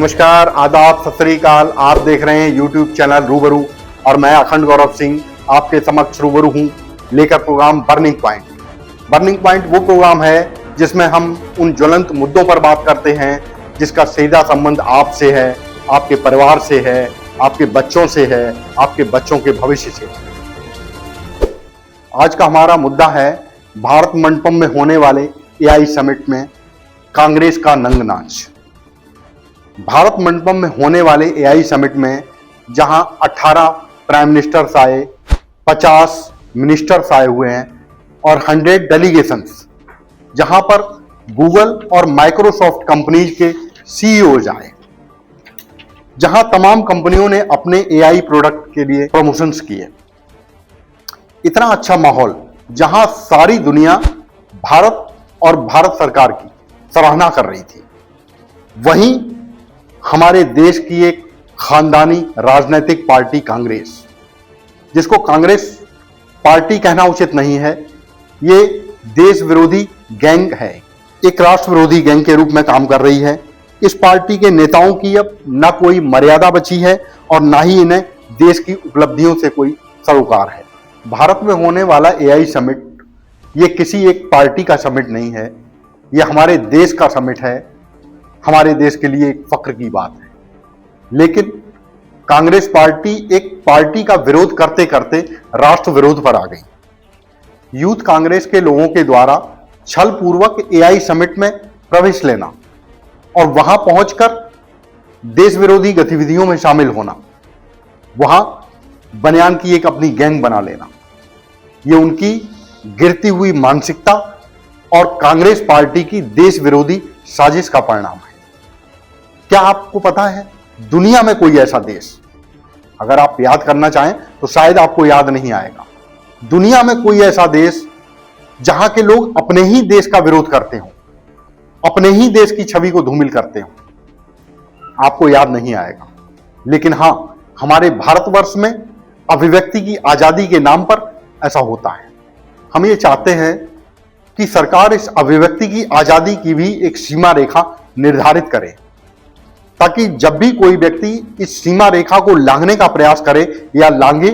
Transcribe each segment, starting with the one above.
नमस्कार, आदाब, सत श्री अकाल। आप देख रहे हैं यूट्यूब चैनल रूबरू और मैं अखंड गौरव सिंह आपके समक्ष रूबरू हूं लेकर programme burning point. Burning point वो प्रोग्राम है जिसमें हम उन ज्वलंत मुद्दों पर बात करते हैं जिसका सीधा संबंध आपसे है, आपके परिवार से है, आपके बच्चों से है, आपके बच्चों के भविष्य से। आज का हमारा मुद्दा है भारत मंडपम में होने वाले एआई समिट में कांग्रेस का नंग नाच। भारत मंडपम में होने वाले एआई समिट में जहां 18 प्राइम मिनिस्टर्स आए, 50 मिनिस्टर्स आए हुए हैं और 100 डेलीगेशंस, जहां पर गूगल और माइक्रोसॉफ्ट कंपनीज के सीईओज आए, जहां तमाम कंपनियों ने अपने एआई प्रोडक्ट के लिए प्रमोशंस किए। इतना अच्छा माहौल जहां सारी दुनिया भारत और भारत सरकार की सराहना कर रही थी, वहीं हमारे देश की एक खानदानी राजनीतिक पार्टी कांग्रेस, जिसको कांग्रेस पार्टी कहना उचित नहीं है, ये देश विरोधी गैंग है, एक राष्ट्र विरोधी गैंग के रूप में काम कर रही है। इस पार्टी के नेताओं की अब ना कोई मर्यादा बची है और ना ही इन्हें देश की उपलब्धियों से कोई सरोकार है। भारत में होने वाला एआई समिट ये किसी एक पार्टी का समिट नहीं है, ये हमारे देश का समिट है। हमारे देश के लिए एक फक्र की बात है। लेकिन कांग्रेस पार्टी एक पार्टी का विरोध करते करते राष्ट्र विरोध पर आ गई। यूथ कांग्रेस के लोगों के द्वारा छल पूर्वक एआई समिट में प्रवेश लेना और वहां पहुंचकर देश विरोधी गतिविधियों में शामिल होना, वहां बनियान की एक अपनी गैंग बना लेना, यह उनकी गिरती हुई मानसिकता और कांग्रेस पार्टी की देश विरोधी साजिश का परिणाम है। क्या आपको पता है दुनिया में कोई ऐसा देश, अगर आप याद करना चाहें तो शायद आपको याद नहीं आएगा, दुनिया में कोई ऐसा देश जहां के लोग अपने ही देश का विरोध करते हो, अपने ही देश की छवि को धूमिल करते हो? आपको याद नहीं आएगा। लेकिन हां, हमारे भारतवर्ष में अभिव्यक्ति की आजादी के नाम पर ऐसा होता है। हम ये चाहते हैं कि सरकार इस अभिव्यक्ति की आजादी की भी एक सीमा रेखा निर्धारित करे, ताकि जब भी कोई व्यक्ति इस सीमा रेखा को लांघने का प्रयास करे या लांघे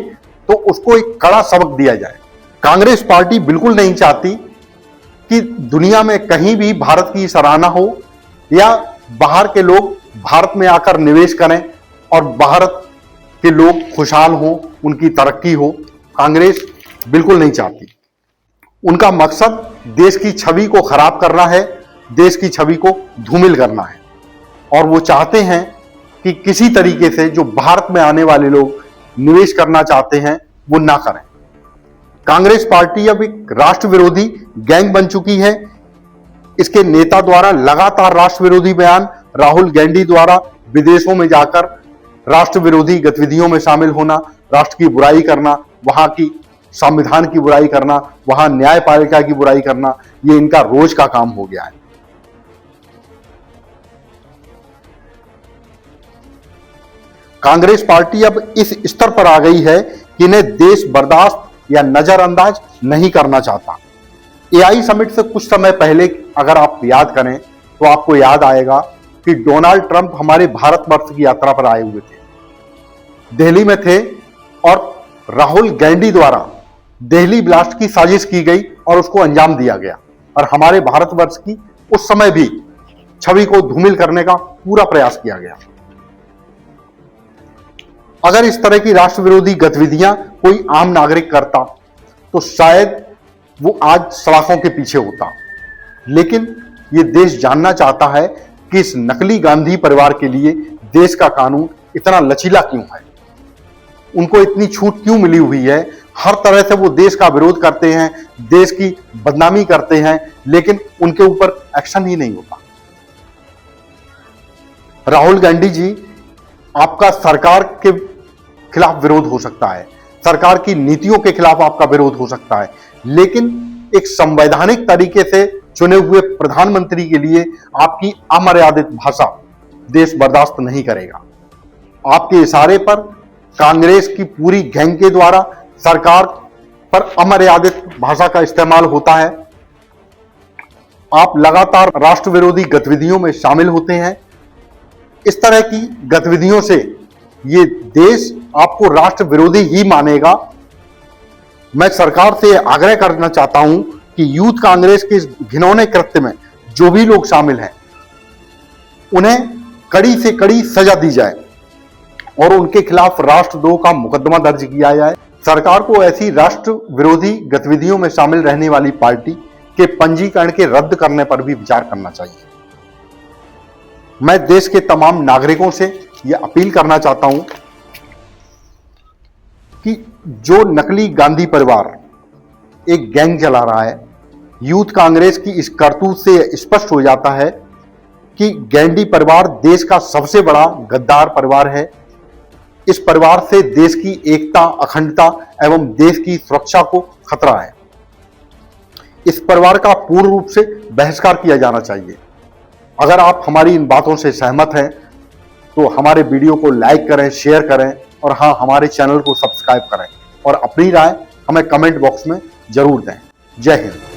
तो उसको एक कड़ा सबक दिया जाए। कांग्रेस पार्टी बिल्कुल नहीं चाहती कि दुनिया में कहीं भी भारत की सराहना हो या बाहर के लोग भारत में आकर निवेश करें और भारत के लोग खुशहाल हों, उनकी तरक्की हो। कांग्रेस बिल्कुल नहीं चाहती। उनका मकसद देश की छवि को खराब करना है, देश की छवि को धूमिल करना है, और वो चाहते हैं कि किसी तरीके से जो भारत में आने वाले लोग निवेश करना चाहते हैं वो ना करें। कांग्रेस पार्टी अब एक राष्ट्र विरोधी गैंग बन चुकी है। इसके नेता द्वारा लगातार राष्ट्र विरोधी बयान, राहुल गांधी द्वारा विदेशों में जाकर राष्ट्र विरोधी गतिविधियों में शामिल होना, राष्ट्र की बुराई करना, वहां की संविधान की बुराई करना, वहां न्यायपालिका की बुराई करना, ये इनका रोज का काम हो गया है। कांग्रेस पार्टी अब इस स्तर पर आ गई है कि इन्हें देश बर्दाश्त या नजरअंदाज नहीं करना चाहता। एआई समिट से कुछ समय पहले अगर आप याद करें तो आपको याद आएगा कि डोनाल्ड ट्रंप हमारे भारतवर्ष की यात्रा पर आए हुए थे, दिल्ली में थे, और राहुल गांधी द्वारा दिल्ली ब्लास्ट की साजिश की गई और उसको अंजाम दिया गया, और हमारे भारतवर्ष की उस समय भी छवि को धूमिल करने का पूरा प्रयास किया गया। अगर इस तरह की राष्ट्र विरोधी गतिविधियां कोई आम नागरिक करता तो शायद वो आज सलाखों के पीछे होता। लेकिन ये देश जानना चाहता है कि इस नकली गांधी परिवार के लिए देश का कानून इतना लचीला क्यों है, उनको इतनी छूट क्यों मिली हुई है। हर तरह से वो देश का विरोध करते हैं, देश की बदनामी करते हैं, लेकिन उनके ऊपर एक्शन ही नहीं होता। राहुल गांधी जी, आपका सरकार के खिलाफ विरोध हो सकता है, सरकार की नीतियों के खिलाफ आपका विरोध हो सकता है, लेकिन एक संवैधानिक तरीके से चुने हुए प्रधानमंत्री के लिए आपकी अमर्यादित भाषा देश बर्दाश्त नहीं करेगा। आपके इशारे पर कांग्रेस की पूरी गैंग के द्वारा सरकार पर अमर्यादित भाषा का इस्तेमाल होता है। आप लगातार राष्ट्र विरोधी गतिविधियों में शामिल होते हैं इस तरह की गतिविधियों से ये देश आपको राष्ट्र विरोधी ही मानेगा। मैं सरकार से आग्रह करना चाहता हूं कि यूथ कांग्रेस के इस घिनौने कृत्य में जो भी लोग शामिल हैं उन्हें कड़ी से कड़ी सजा दी जाए और उनके खिलाफ राष्ट्रद्रोह का मुकदमा दर्ज किया जाए। सरकार को ऐसी राष्ट्र विरोधी गतिविधियों में शामिल रहने वाली पार्टी के पंजीकरण के रद्द करने पर भी विचार करना चाहिए। मैं देश के तमाम नागरिकों से यह अपील करना चाहता हूं कि जो नकली गांधी परिवार एक गैंग चला रहा है, यूथ कांग्रेस की इस करतूत से स्पष्ट हो जाता है कि गांधी परिवार देश का सबसे बड़ा गद्दार परिवार है। इस परिवार से देश की एकता, अखंडता एवं देश की सुरक्षा को खतरा है। इस परिवार का पूर्ण रूप से बहिष्कार किया जाना चाहिए। अगर आप हमारी इन बातों से सहमत हैं तो हमारे वीडियो को लाइक करें, शेयर करें और हाँ, हमारे चैनल को सब्सक्राइब करें और अपनी राय हमें कमेंट बॉक्स में जरूर दें। जय हिंद।